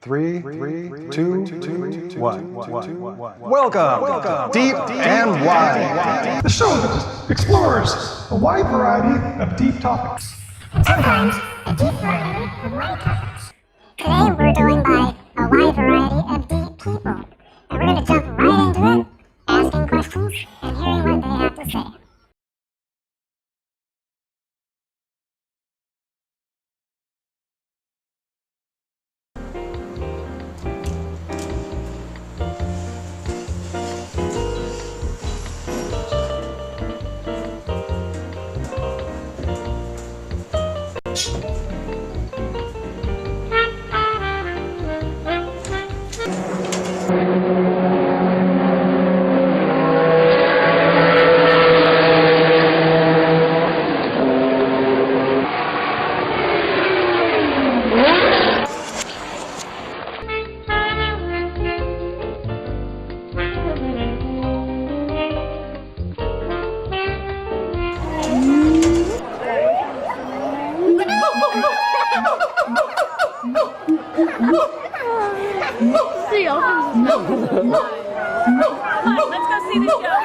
3, 2, 1. Welcome, Deep and Wide, the show that explores a wide variety of deep topics. Sometimes a deep variety of wide topics. Today we're joined by a wide variety of deep people, and we're going to jump right into it, asking questions and hearing what they have to say. Let's go see the show. Let's go see the show.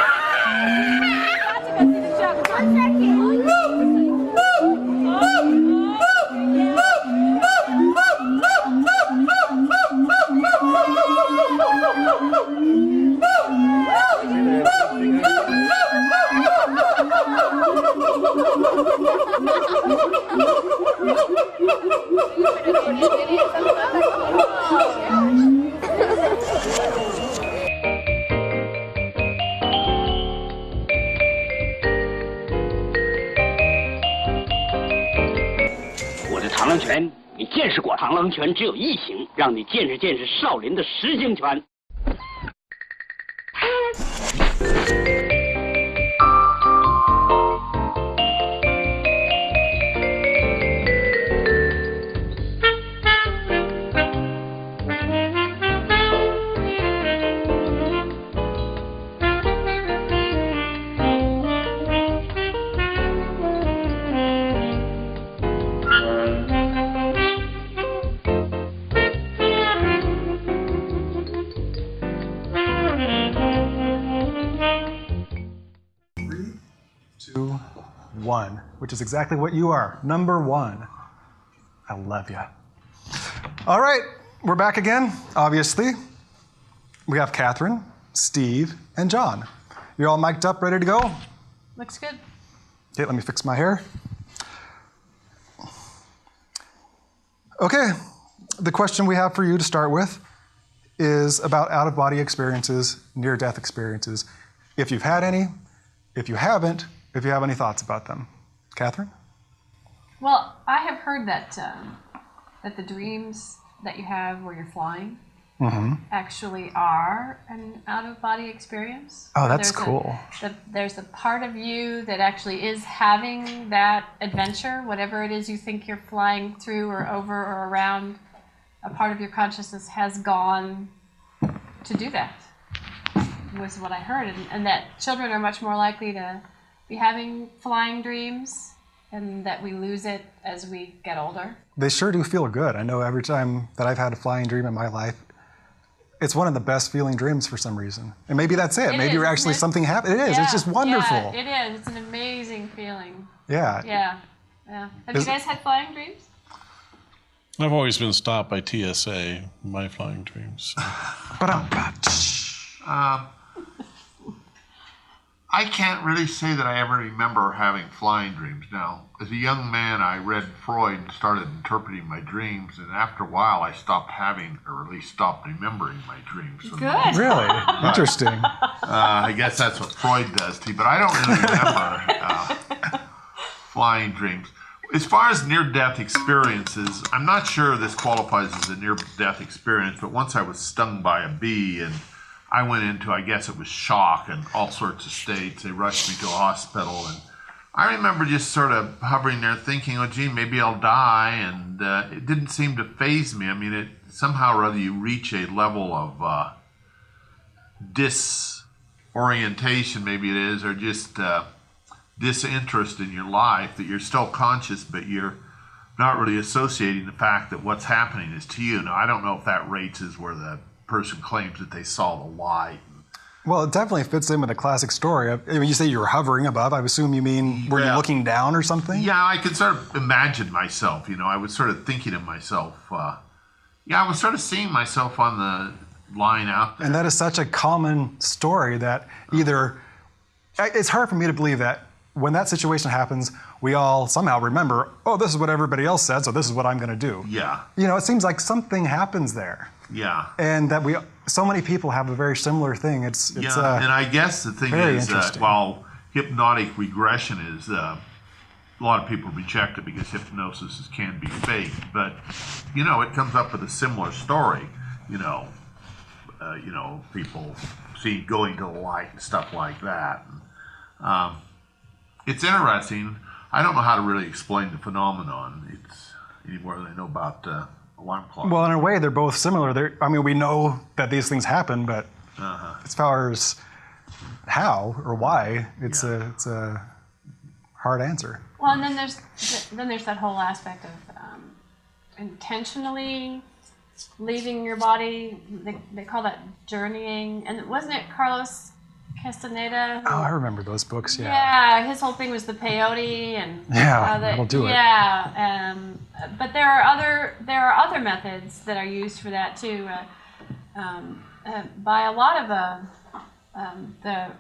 我的螳螂拳，你见识过？螳螂拳只有一型，让你见识见识少林的十形拳。One, which is exactly what you are, number one. I love you. All right, we're back again, obviously. We have Catherine, Steve, and John. You're all mic'd up, ready to go? Looks good. Okay, let me fix my hair. Okay, the question we have for you to start with is about out-of-body experiences, near-death experiences. If you've had any, if you haven't, if you have any thoughts about them. Catherine? Well, I have heard that that the dreams that you have where you're flying actually are an out-of-body experience. Oh, that's cool. There's a part of you that actually is having that adventure, whatever it is you think you're flying through or over or around. A part of your consciousness has gone to do that, was what I heard. And that children are much more likely to be having flying dreams, and that we lose it as we get older. They sure do feel good. I know every time that I've had a flying dream in my life, it's one of the best feeling dreams for some reason. And maybe that's it. Maybe you're actually something happened. It is. It's just wonderful. Yeah, it is. It's an amazing feeling. Yeah. Yeah. Yeah. Have you guys had flying dreams? I've always been stopped by TSA in my flying dreams. I can't really say that I ever remember having flying dreams. Now, as a young man, I read Freud and started interpreting my dreams, and after a while, I stopped having, or at least stopped remembering my dreams. Good. Really? Interesting. I guess that's what Freud does to you, but I don't really remember flying dreams. As far as near-death experiences, I'm not sure this qualifies as a near-death experience, but once I was stung by a bee, and I went into, I guess it was shock and all sorts of states. They rushed me to a hospital, and I remember just sort of hovering there thinking, oh, gee, maybe I'll die, and it didn't seem to faze me. I mean, it somehow or other you reach a level of disorientation, maybe it is, or just disinterest in your life, that you're still conscious, but you're not really associating the fact that what's happening is to you. Now, I don't know if that rates as where the person claims that they saw the light. Well, it definitely fits in with the classic story. I mean, you say you were hovering above. I assume you mean were you looking down or something? Yeah, I could sort of imagine myself. I was sort of thinking of myself. I was sort of seeing myself on the line out there. And that is such a common story that it's hard for me to believe that when that situation happens, we all somehow remember, oh, this is what everybody else said, so this is what I'm going to do. Yeah. It seems like something happens there. Yeah. And that so many people have a very similar thing. It's and I guess the thing is that while hypnotic regression is, a lot of people reject it because hypnosis can be fake, but, it comes up with a similar story, people going to the light and stuff like that. It's interesting. I don't know how to really explain the phenomenon. It's any more than I know about alarm clocks. Well, in a way, they're both similar. We know that these things happen, but as far as how or why, it's a hard answer. Well, and then there's that whole aspect of intentionally leaving your body. They call that journeying. And wasn't it Carlos Castaneda? Oh, I remember those books. Yeah. Yeah, his whole thing was the peyote and that'll do it. Yeah, but there are other methods that are used for that too, by a lot of the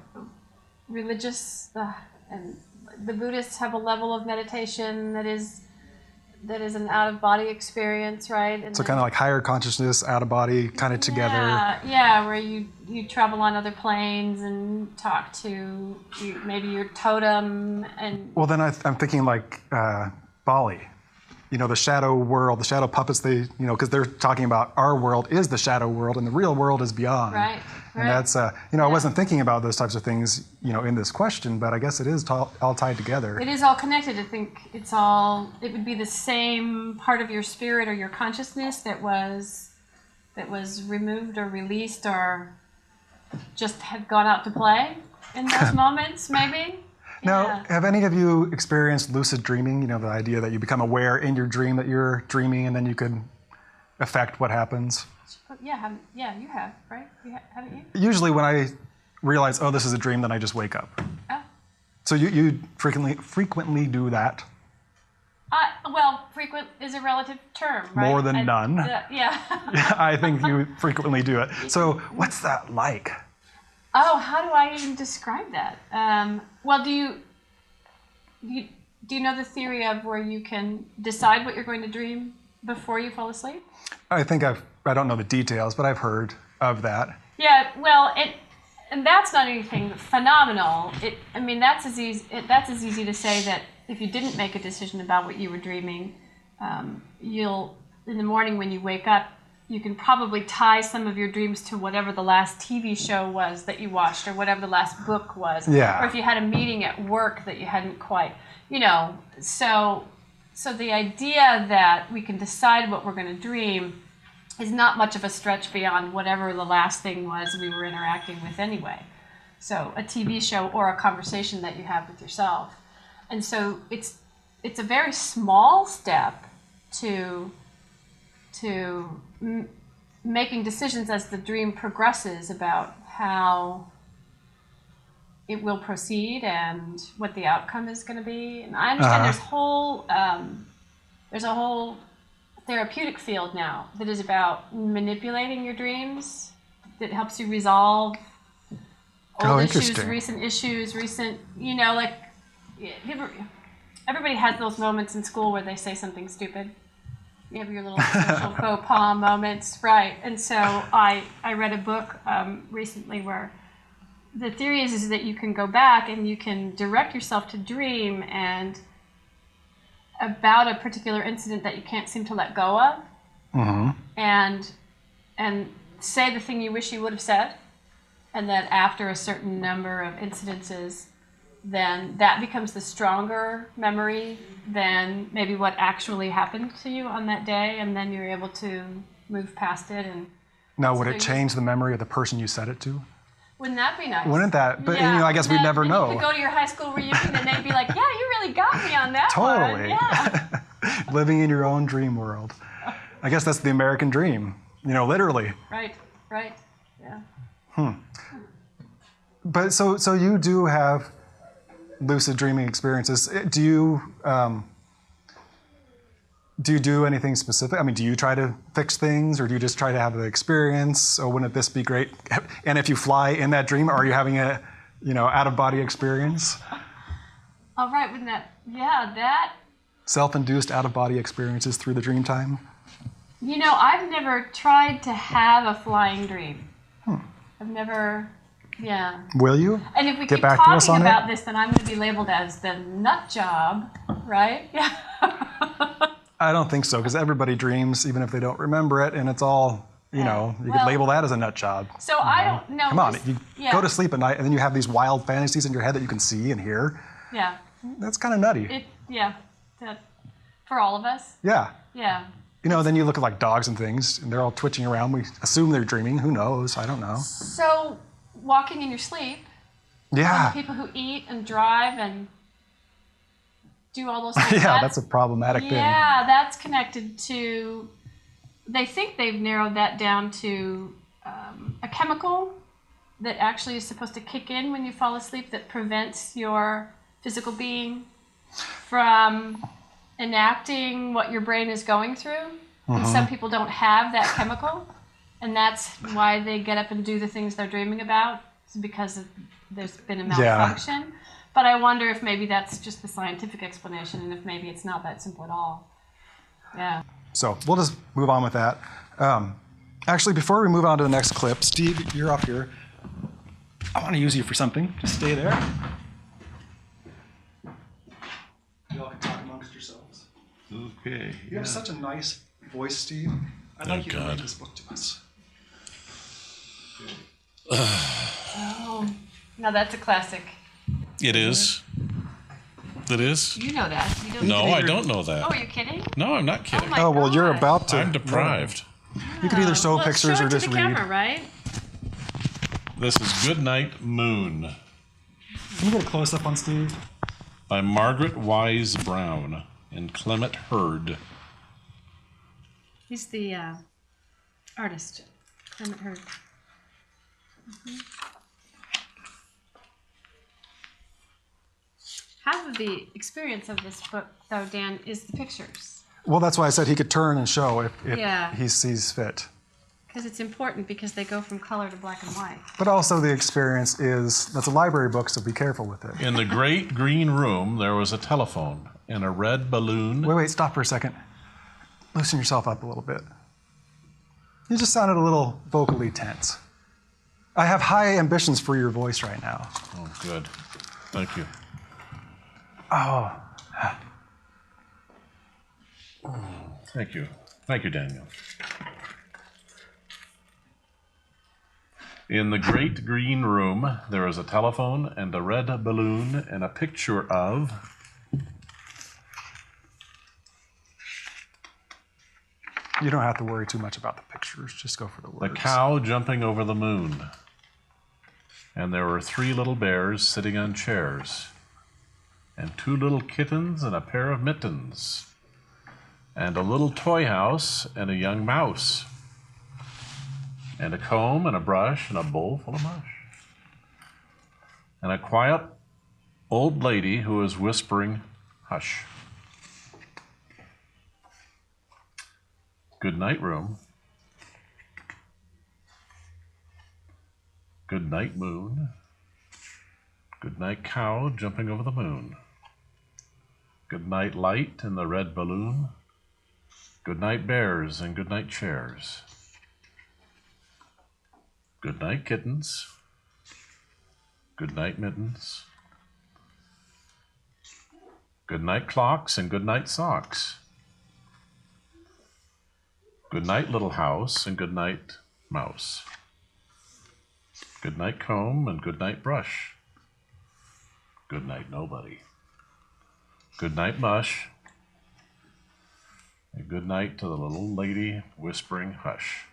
religious and the Buddhists have a level of meditation that is an out-of-body experience, right? And So kind of like higher consciousness, out of body, kind of together. Yeah, where you travel on other planes and talk to maybe your totem and. Well, then I'm thinking like Bali, the shadow world, the shadow puppets. Because they're talking about our world is the shadow world and the real world is beyond. Right. And that's I wasn't thinking about those types of things in this question, but I guess it is all tied together. It is all connected. I think it would be the same part of your spirit or your consciousness that was removed or released or just had gone out to play in those moments, maybe. Now, have any of you experienced lucid dreaming? The idea that you become aware in your dream that you're dreaming and then you could affect what happens? Yeah, you have, right? Haven't you? Usually when I realize, oh, this is a dream, then I just wake up. Oh. So you frequently do that? Well, frequent is a relative term, right? More than none. Yeah. I think you frequently do it. So what's that like? Oh, how do I even describe that? Well, do you know the theory of where you can decide what you're going to dream before you fall asleep? I think I don't know the details, but I've heard of that. Yeah, well, and that's not anything phenomenal. That's as easy to say that if you didn't make a decision about what you were dreaming, you'll in the morning when you wake up, you can probably tie some of your dreams to whatever the last TV show was that you watched or whatever the last book was. Yeah. Or if you had a meeting at work that you hadn't quite, So the idea that we can decide what we're going to dream is not much of a stretch beyond whatever the last thing was we were interacting with anyway. So a TV show or a conversation that you have with yourself. And so it's a very small step to making decisions as the dream progresses about how it will proceed and what the outcome is going to be. And I understand there's a whole therapeutic field now that is about manipulating your dreams, that helps you resolve old issues, recent issues, everybody has those moments in school where they say something stupid. You have your little social faux pas moments, right? And so I read a book recently where the theory is that you can go back and you can direct yourself to dream and about a particular incident that you can't seem to let go of, and say the thing you wish you would have said, and that after a certain number of incidences, then that becomes the stronger memory than maybe what actually happened to you on that day, and then you're able to move past it. And now, would it change the memory of the person you said it to? Wouldn't that be nice? Wouldn't that? But I guess we'd never know. You could go to your high school reunion and they'd be like, "Yeah, you really got me on that Totally. one." Yeah. living in your own dream world. I guess that's the American dream, literally. Right, yeah. But so you do have lucid dreaming experiences. Do you do anything specific? I mean, do you try to fix things, or do you just try to have the experience? Or wouldn't this be great? And if you fly in that dream, are you having a out-of-body experience? All right, wouldn't that Self-induced out-of-body experiences through the dream time? I've never tried to have a flying dream. I've never, yeah. Will you? And if we Get keep back to us talking on about it? this, then I'm going to be labeled as the nut job, right? Yeah. I don't think so, because everybody dreams, even if they don't remember it, and it's all, you could label that as a nut job. So I don't know. Come on, you go to sleep at night, and then you have these wild fantasies in your head that you can see and hear. Yeah. That's kind of nutty. For all of us. Yeah. Yeah. Then you look at like dogs and things, and they're all twitching around. We assume they're dreaming. Who knows? I don't know. So walking in your sleep. Yeah. People who eat and drive and do all those things. Yeah, that's a problematic thing. Yeah, that's connected to. They think they've narrowed that down to a chemical that actually is supposed to kick in when you fall asleep that prevents your physical being from enacting what your brain is going through. And some people don't have that chemical, and that's why they get up and do the things they're dreaming about. It's because there's been a malfunction. Yeah. But I wonder if maybe that's just the scientific explanation, and if maybe it's not that simple at all. Yeah. So we'll just move on with that. Actually, before we move on to the next clip, Steve, you're up here. I want to use you for something. Just stay there. You all can talk amongst yourselves. Okay. You have such a nice voice, Steve. I'd like you to read this book to us. Oh, now that's a classic. It is. It is? You know that. You don't No, I don't know that. Oh, you're kidding? No, I'm not kidding. Oh, well, you're gosh. about to. I'm deprived. You could either show Well, pictures show or it to just the read. camera, right? This is Goodnight Moon Can you get a close up on Steve? by Margaret Wise Brown and Clement Hurd. He's the artist, Clement Hurd. Half of the experience of this book, though, Dan, is the pictures. Well, that's why I said he could turn and show if Yeah. he sees fit. Because it's important, because they go from color to black and white. But also the experience is, that's a library book, so be careful with it. In the great green room, there was a telephone and a red balloon. Wait, stop for a second. Loosen yourself up a little bit. You just sounded a little vocally tense. I have high ambitions for your voice right now. Oh, good. Thank you. Oh. Thank you. Thank you, Daniel. In the great green room, there is a telephone and a red balloon and a picture of You don't have to worry too much about the pictures. Just go for the words. the cow jumping over the moon. And there were 3 little bears sitting on chairs, and 2 little kittens and a pair of mittens, and a little toy house and a young mouse, and a comb and a brush and a bowl full of mush, and a quiet old lady who was whispering, "Hush." Good night, room. Good night, moon. Good night, cow jumping over the moon. Good night, light in the red balloon. Good night, bears, and good night, chairs. Good night, kittens. Good night, mittens. Good night, clocks, and good night, socks. Good night, little house, and good night, mouse. Good night, comb, and good night, brush. Good night, nobody. Good night, mush. And good night to the little lady whispering, "Hush."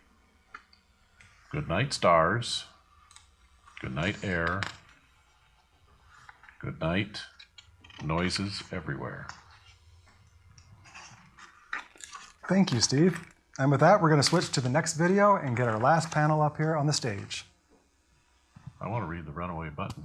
Good night, stars. Good night, air. Good night, noises everywhere. Thank you, Steve. And with that, we're going to switch to the next video and get our last panel up here on the stage. I want to read the runaway button.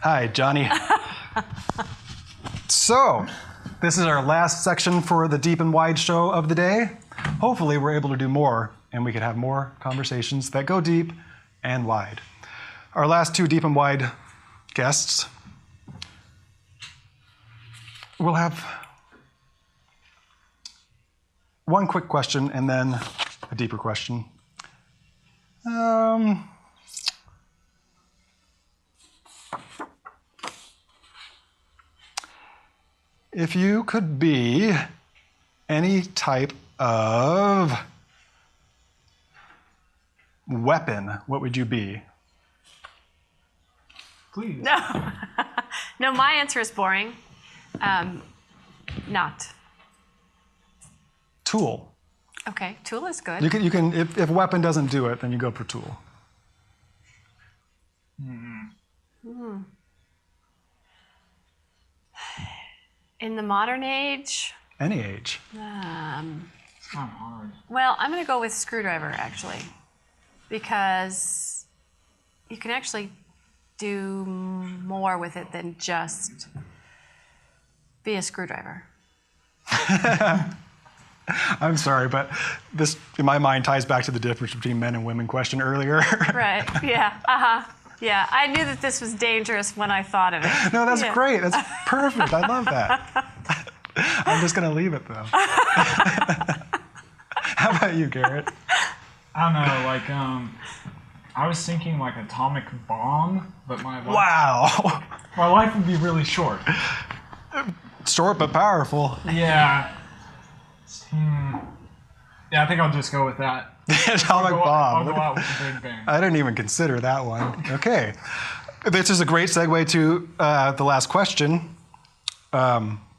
Hi, Johnny. So, this is our last section for the Deep and Wide show of the day. Hopefully, we're able to do more, and we can have more conversations that go deep and wide. Our last two Deep and Wide guests will have one quick question and then a deeper question. If you could be any type of weapon, what would you be? Please. No. No, my answer is boring. Not. Tool. Okay, tool is good. You can if weapon doesn't do it, then you go for tool. In the modern age, Any age. It's not hard. well, I'm going to go with screwdriver, actually, because you can actually do more with it than just be a screwdriver. I'm sorry, but this, in my mind, ties back to the difference between men and women question earlier. Right, yeah, yeah, I knew that this was dangerous when I thought of it. No, that's Yeah. great. That's perfect. I love that. I'm just going to leave it, though. How about you, Garrett? I don't know, like, I was thinking like atomic bomb, but my life, Wow. my life would be really short. Short but powerful. Yeah. Yeah, I think I'll just go with that. Atomic I'll bomb. go out with a big bang. I didn't even consider that one. Okay. This is a great segue to the last question,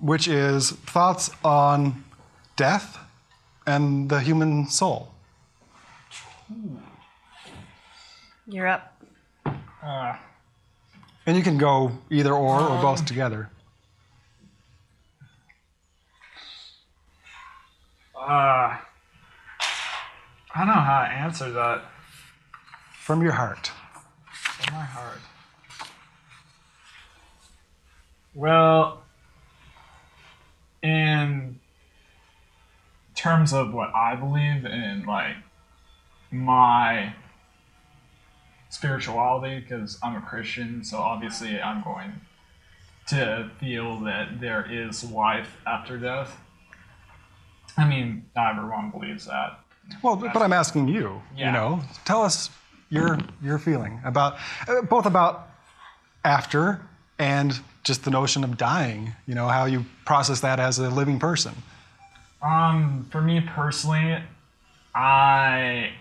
which is thoughts on death and the human soul. You're up. And you can go either or both together. I don't know how to answer that. From your heart. From my heart. Well, in terms of what I believe in, like, my spirituality, because I'm a Christian, so obviously I'm going to feel that there is life after death. I mean, not everyone believes that. Well, but I'm asking you, Yeah. you know, tell us your feeling about, both about after and just the notion of dying, you know, how you process that as a living person. For me personally, I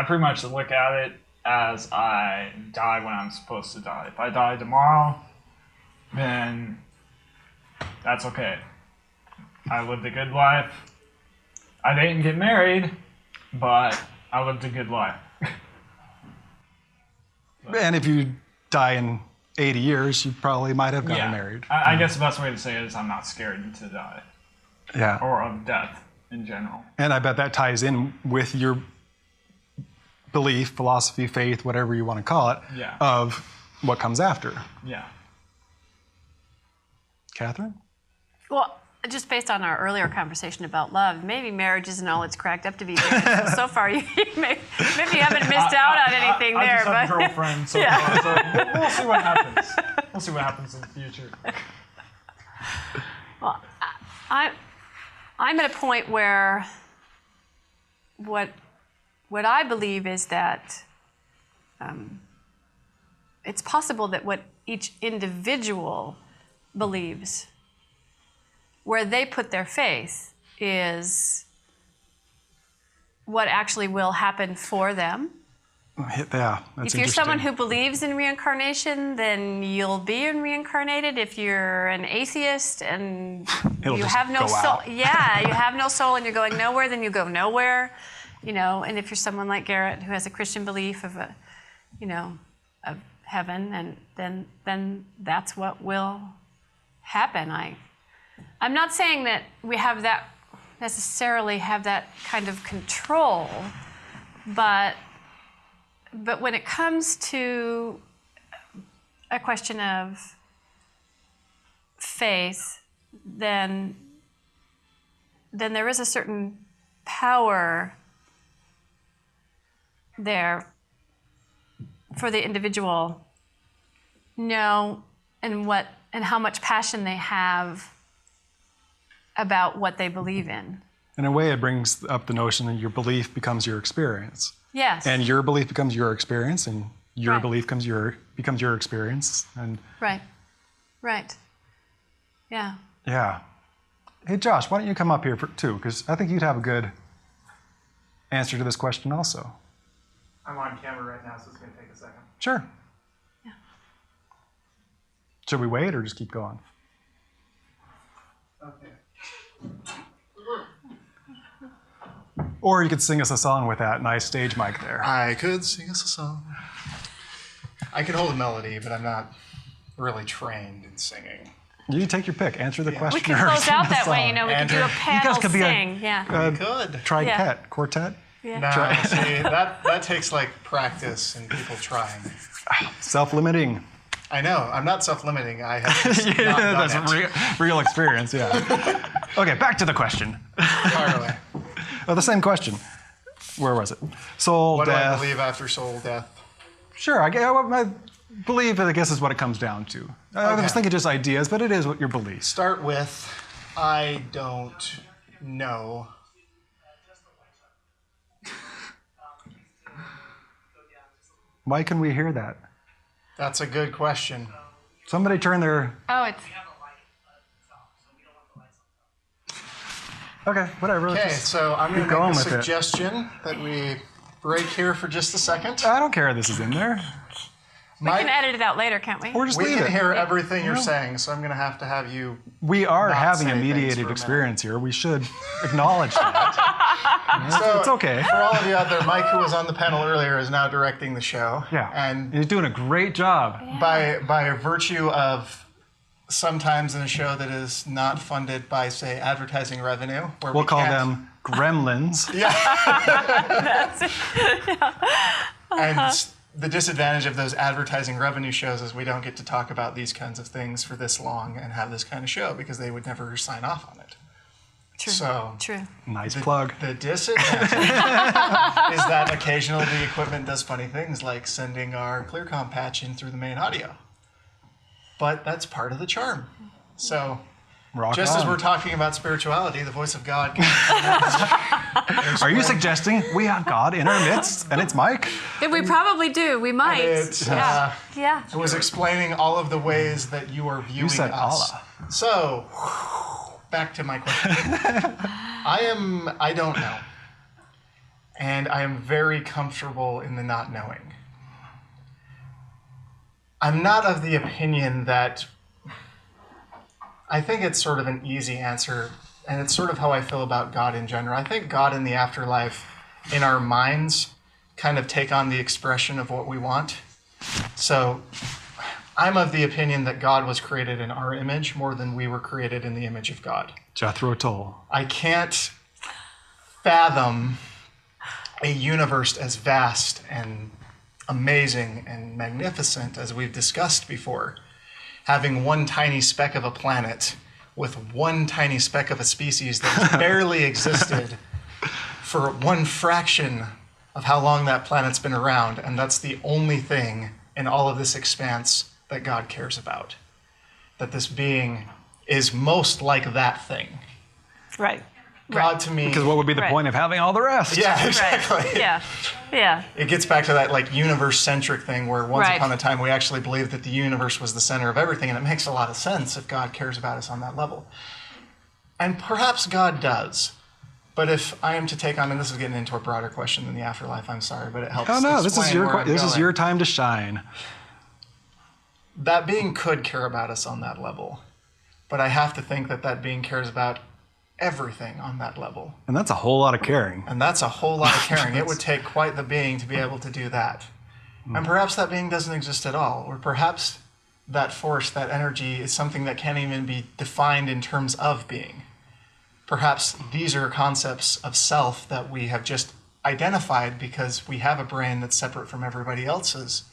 pretty much look at it as I die when I'm supposed to die. If I die tomorrow, then that's okay. I lived a good life. I didn't get married, but I lived a good life. And if you die in 80 years, you probably might have gotten married. I guess the best way to say it is I'm not scared to die, Yeah. or of death in general. And I bet that ties in with your belief, philosophy, faith, whatever you want to call it, Yeah. of what comes after. Yeah. Catherine? Well, just based on our earlier conversation about love, maybe marriage isn't all it's cracked up to be. So far, maybe you haven't missed out on anything I there. just have a girlfriend, so, Yeah. so we'll see what happens. We'll see what happens in the future. Well, I'm at a point where what I believe is that it's possible that what each individual believes, where they put their faith, is what actually will happen for them. Yeah, that's If you're interesting. someone who believes in reincarnation, then you'll be reincarnated. If you're an atheist and It'll you just have no go soul, out. yeah, you have no soul and you're going nowhere, then you go nowhere, you know. And if you're someone like Garrett who has a Christian belief of a, you know, of heaven, and then that's what will happen. I'm not saying that we have that necessarily have that kind of control, but when it comes to a question of faith, then there is a certain power there for the individual know and how much passion they have about what they believe in. In a way, it brings up the notion that your belief becomes your experience. Yes. And your belief becomes your experience, and your Right. belief becomes your experience. And Right. Yeah. yeah. Hey, Josh, why don't you come up here too? Because I think you'd have a good answer to this question also. I'm on camera right now, so it's going to take a second. Sure. Yeah. Should we wait or just keep going? Okay. Or you could sing us a song with that nice stage mic there. I could sing us a song. I can hold a melody, but I'm not really trained in singing. You take your pick. Answer the question. We can or close sing out the that way, song. you know, we could do a You panel guys could be sing. Yeah. Good. Triquet, quartet, Yeah. No, see, that takes like practice and people trying. self-limiting. I know. I'm not self-limiting. I have just not That's done it. real experience, yeah. Okay, back to the question. Fire away. Oh, the same question. Where was it? Soul, What do I death. believe after soul death? Sure, I believe, I guess, is what it comes down to. I was Okay. thinking just ideas, but it is what your beliefs. Start with, I don't know. Why can we hear that? That's a good question. Somebody turn their... Oh, it's Okay, whatever. let's Okay, just- so I'm going keep to going make a with it. suggestion that we break here for just a second. I don't care if this is in there. we can edit it out later, can't we? Or just We leave can it. hear everything you're saying, so I'm going to have you. We are not having say a things for a mediated minute. experience here. We should acknowledge that. It's okay. For all of you out there, Mike, who was on the panel earlier, is now directing the show. Yeah. And He's doing a great job. by virtue of sometimes in a show that is not funded by, say, advertising revenue, where We'll we call can't- them gremlins. And the disadvantage of those advertising revenue shows is we don't get to talk about these kinds of things for this long and have this kind of show because they would never sign off on it. True. So True. Nice plug. the disadvantage is that occasionally the equipment does funny things like sending our ClearCom patch in through the main audio. But that's part of the charm. So Rock just on. as we're talking about spirituality, the voice of God. Are you suggesting we have God in our midst and it's Mike? We probably do. We might. Yeah. It was explaining all of the ways that you are viewing You said us. Allah. So, back to my question. I don't know. And I am very comfortable in the not knowing. I'm not of the opinion that, I think it's sort of an easy answer, and it's sort of how I feel about God in general. I think God in the afterlife, in our minds, kind of take on the expression of what we want. So I'm of the opinion that God was created in our image more than we were created in the image of God. Jethro Tull. I can't fathom a universe as vast and amazing and magnificent as we've discussed before, having one tiny speck of a planet with one tiny speck of a species that barely existed for one fraction of how long that planet's been around, and that's the only thing in all of this expanse that God cares about. That this being is most like that thing. Right. God to me... Because what would be the Right. point of having all the rest? Yeah, exactly. Right. Yeah. Yeah. It gets back to that like universe-centric thing where once Right. upon a time we actually believed that the universe was the center of everything, and it makes a lot of sense if God cares about us on that level. And perhaps God does. But if I am to take on, and this is getting into a broader question than the afterlife, I'm sorry, but it helps. Oh no, this is explain where I'm this is going. your time to shine. That being could care about us on that level, but I have to think that that being cares about everything on that level. And that's a whole lot of caring. And that's a whole lot of caring. It would take quite the being to be able to do that. And perhaps that being doesn't exist at all. Or perhaps that force, that energy, is something that can't even be defined in terms of being. Perhaps these are concepts of self that we have just identified because we have a brain that's separate from everybody else's.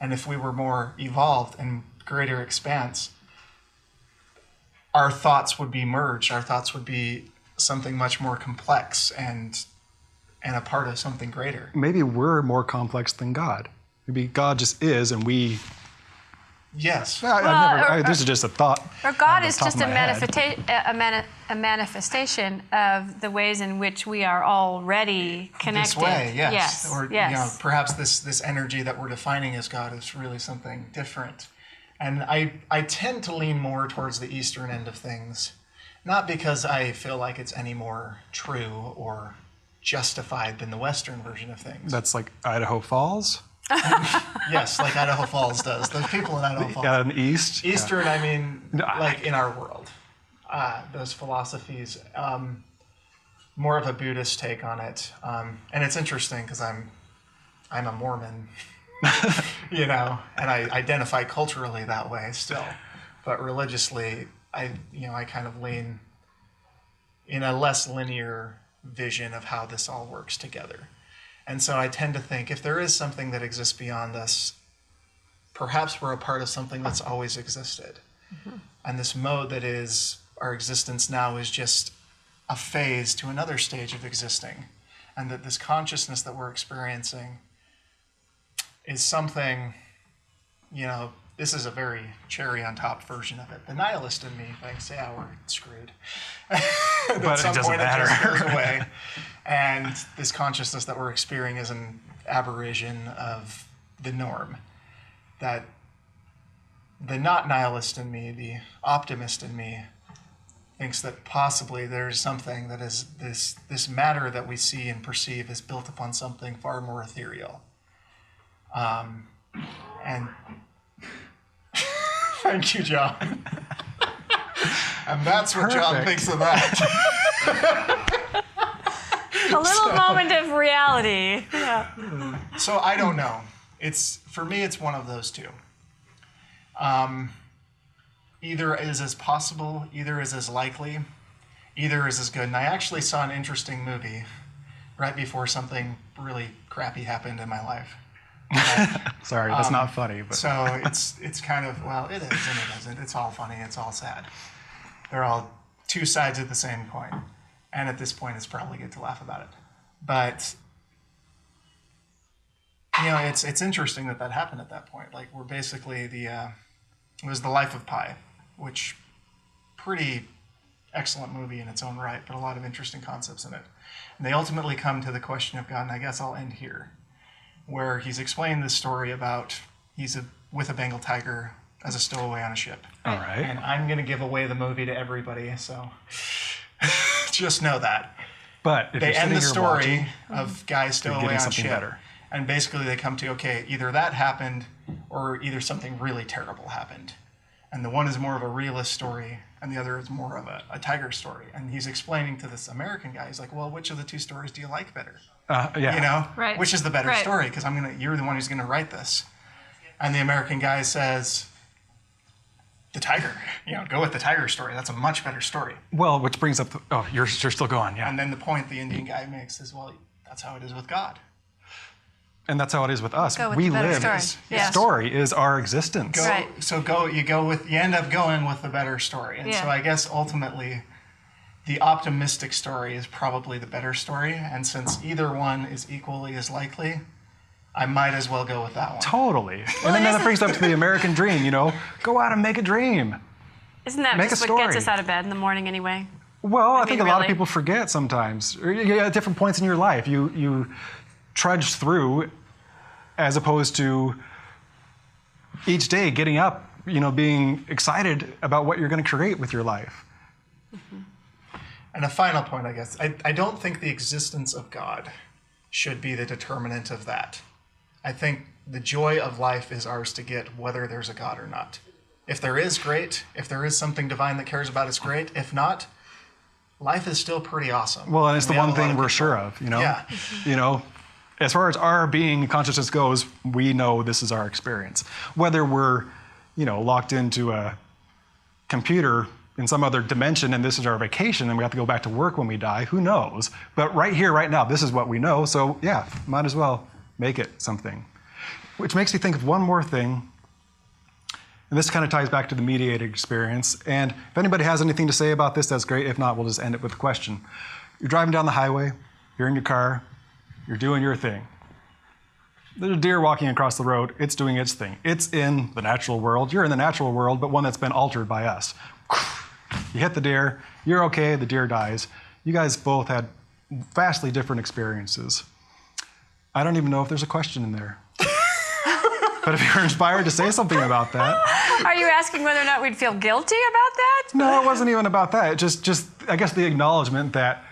And if we were more evolved and greater expanse, our thoughts would be merged. Our thoughts would be something much more complex and a part of something greater. Maybe we're more complex than God. Maybe God just is, and we. Yes. This is just a thought. Or God on the is top just of my head. a manifestation of the ways in which we are already connected. This way, yes. Yes. Or yes. you know, perhaps this energy that we're defining as God is really something different. And I tend to lean more towards the Eastern end of things, not because I feel like it's any more true or justified than the Western version of things. That's like Idaho Falls. Yes, like Idaho Falls does. Those people in Idaho Falls. Yeah, in the East. Eastern, I mean, No, like in our world. Those philosophies, more of a Buddhist take on it. And it's interesting because I'm a Mormon, you know, and I identify culturally that way still. But religiously, I kind of lean in a less linear vision of how this all works together. And so I tend to think if there is something that exists beyond us, perhaps we're a part of something that's always existed. Mm-hmm. And this mode that is our existence now is just a phase to another stage of existing. And that this consciousness that we're experiencing is something, you know, this is a very cherry on top version of it. The nihilist in me thinks, yeah, we're screwed. But it doesn't matter. It just goes away. And this consciousness that we're experiencing is an aberration of the norm. That the not nihilist in me, the optimist in me, thinks that possibly there's something that is this matter that we see and perceive is built upon something far more ethereal. And thank you, John. And that's what John Perfect. thinks of that. A little moment of reality. Yeah. So I don't know. For me, it's one of those two. Either is as possible, either is as likely, either is as good. And I actually saw an interesting movie right before something really crappy happened in my life. Sorry, that's not funny. But So it's kind of, well, it is and it isn't. It's all funny. It's all sad. They're all two sides of the same coin. And at this point, it's probably good to laugh about it. But, it's interesting that happened at that point. Like, we're basically it was The Life of Pi, which pretty excellent movie in its own right, but a lot of interesting concepts in it. And they ultimately come to the question of God, and I guess I'll end here, where he's explained this story about he's with a Bengal tiger as a stowaway on a ship. all right. And I'm going to give away the movie to everybody, so just know that. But if They you're end sitting the here story watching, of guys you're stowaway getting on something ship. better. And basically they come to, okay, either that happened or either something really terrible happened. And the one is more of a realist story and the other is more of a tiger story. And he's explaining to this American guy, he's like, well, which of the two stories do you like better? yeah. Right. Which is the better Right. story? Because you're the one who's gonna write this. And the American guy says, the tiger. Go with the tiger story. That's a much better story. Well, which brings up you're still going, yeah. And then the point the Indian guy makes is, well, that's how it is with God. And that's how it is with us. Go with We the better live. story. The Yeah. story is our existence. Right. You end up going with the better story. And so Yeah. I guess ultimately the optimistic story is probably the better story. And since either one is equally as likely, I might as well go with that one. Totally. And then that brings up to the American dream, go out and make a dream. Isn't that Make just a what gets story. us out of bed in the morning anyway? Well, I think a lot of really. people forget sometimes. Or at different points in your life, you trudge through as opposed to each day getting up, being excited about what you're going to create with your life. And a final point, I guess. I don't think the existence of God should be the determinant of that. I think the joy of life is ours to get whether there's a God or not. If there is, great. If there is something divine that cares about us, great. If not, life is still pretty awesome. Well, and it's the We have one a lot thing of we're people- sure of, Yeah. As far as our being consciousness goes, we know this is our experience. Whether we're, locked into a computer in some other dimension and this is our vacation and we have to go back to work when we die, who knows? But right here, right now, this is what we know. So yeah, might as well make it something. Which makes me think of one more thing. And this kind of ties back to the mediated experience. And if anybody has anything to say about this, that's great. If not, we'll just end it with a question. You're driving down the highway, you're in your car, you're doing your thing. There's a deer walking across the road, it's doing its thing. It's in the natural world. You're in the natural world, but one that's been altered by us. You hit the deer, you're okay, the deer dies. You guys both had vastly different experiences. I don't even know if there's a question in there. But if you're inspired to say something about that. Are you asking whether or not we'd feel guilty about that? No, it wasn't even about that. Just I guess the acknowledgement that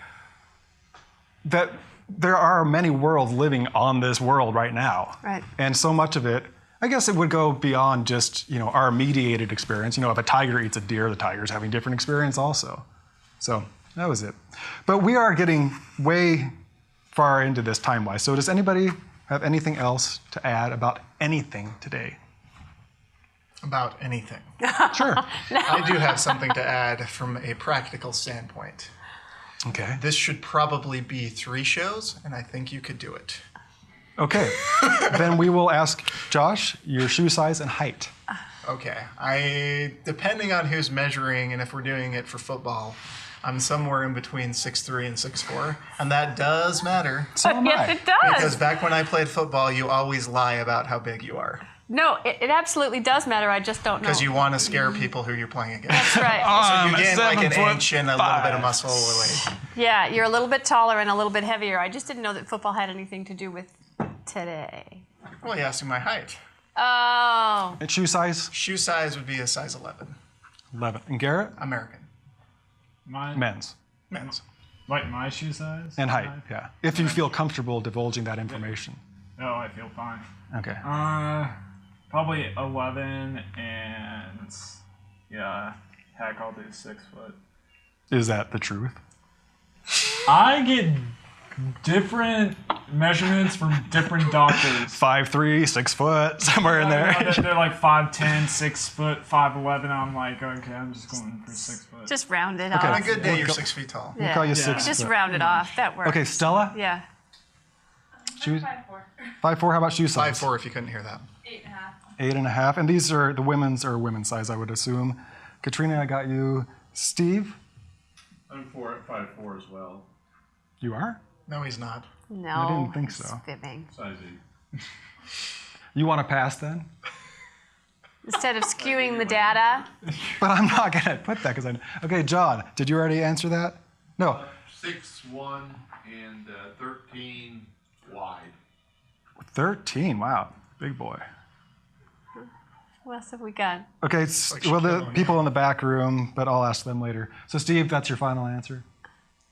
there are many worlds living on this world right now. Right. And so much of it, I guess it would go beyond just, our mediated experience. If a tiger eats a deer, the tiger's having different experience also. So that was it. But we are getting way far into this time-wise. So does anybody have anything else to add about anything today? About anything. Sure. I do have something to add from a practical standpoint. Okay. This should probably be 3 shows, and I think you could do it. Okay. Then we will ask Josh your shoe size and height. Okay. Depending on who's measuring and if we're doing it for football, I'm somewhere in between 6'3" and 6'4", and that does matter. So am I. Yes, it does. Because back when I played football, you always lie about how big you are. No, it absolutely does matter. I just don't know. Because you want to scare people who you're playing against. That's right. So I'm you gain like an 7'5". inch and a little bit of muscle away. Yeah, you're a little bit taller and a little bit heavier. I just didn't know that football had anything to do with today. Well, you asked me my height. Oh. And shoe size? Shoe size would be a size 11. 11. And Garrett? American. Men's. Men's. Like my shoe size? And height, yeah. If you feel comfortable divulging that information. Oh, I feel fine. Okay. Probably 11 and yeah, heck, I'll do 6 foot. Is that the truth? I get different measurements from different doctors. 5'3", 6 foot, somewhere in there. They're like 5'10", 6 foot, 5'11". I'm like, okay, I'm just going for 6 foot. Just round it Okay. off. On a good day, you're 6 feet tall. We'll call you Yeah. 6 Just foot. round it off. That works. Okay, Stella? Yeah. Shoes? 5'4". How about shoe size? 5'4", if you couldn't hear that. 8.5. And these are the women's size, I would assume. Katrina, I got you. Steve? I'm 5'4" as well. You are? No, he's not. No. I didn't think he's so. Fibbing. Size 8. You want to pass then? Instead of skewing the data. But I'm not going to put that because Okay, John, did you already answer that? No. 6'1" and 13 wide. 13. Wow. Big boy. What else have we got? Okay, well, the Shaquille people in the back room, but I'll ask them later. So, Steve, that's your final answer?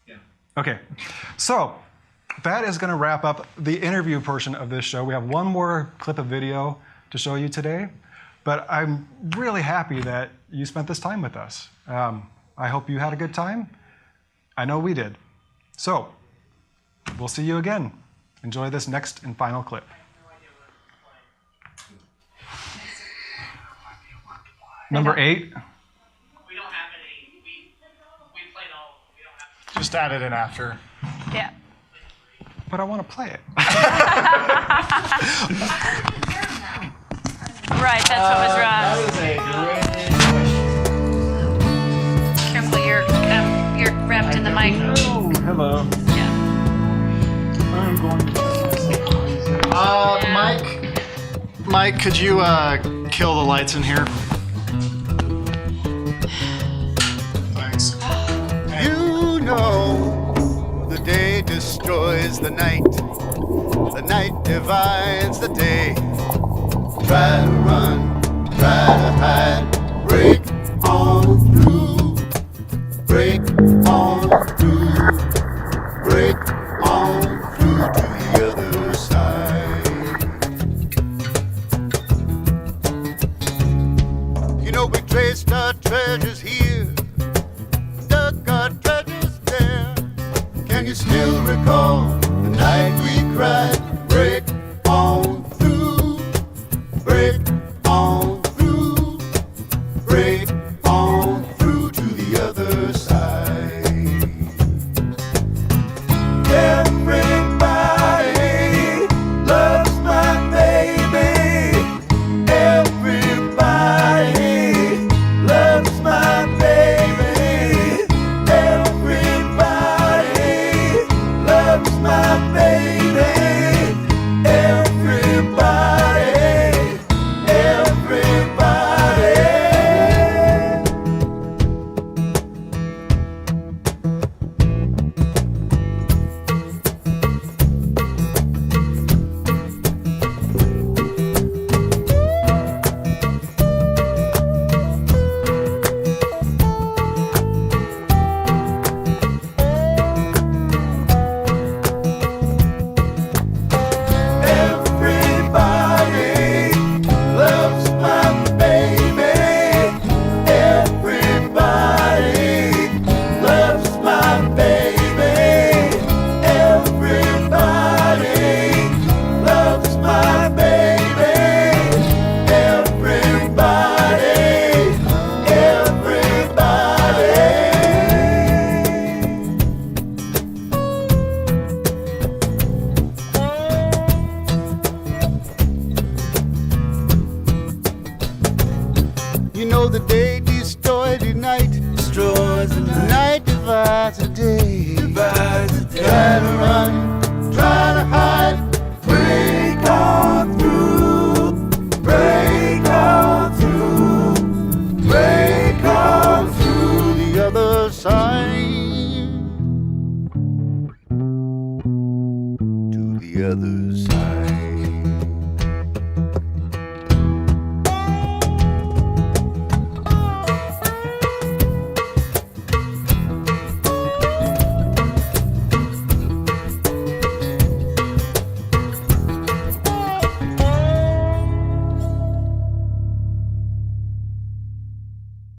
Yeah. Okay. So, that is going to wrap up the interview portion of this show. We have one more clip of video to show you today, but I'm really happy that you spent this time with us. I hope you had a good time. I know we did. So, we'll see you again. Enjoy this next and final clip. Number 8. We don't have any. We played all. We don't have. Just add it in after. Yeah. But I want to play it. Right, that's what was wrong. That was a great question. Careful, you're wrapped in the mic. Oh, hello. Yeah. I'm going to. Mike, could you kill the lights in here? Thanks. You know, the day destroys the night divides the day. Try to run, try to hide, break on through, break on through, break on through to the other side. You know, we traced our treasures here, dug our treasures there. Can you still recall the night we cried? Break on through, break on through, break on through to the other side. Everybody loves my baby. Everybody loves my baby. Everybody loves my baby. Everybody, everybody. Everybody loves my baby. Everybody loves my baby. Everybody loves my baby. Everybody, everybody. You know the day destroys the night, destroys the night divides the day, divides the day. Try to run, try to hide, break on through, break on through, break on through the other side, to the other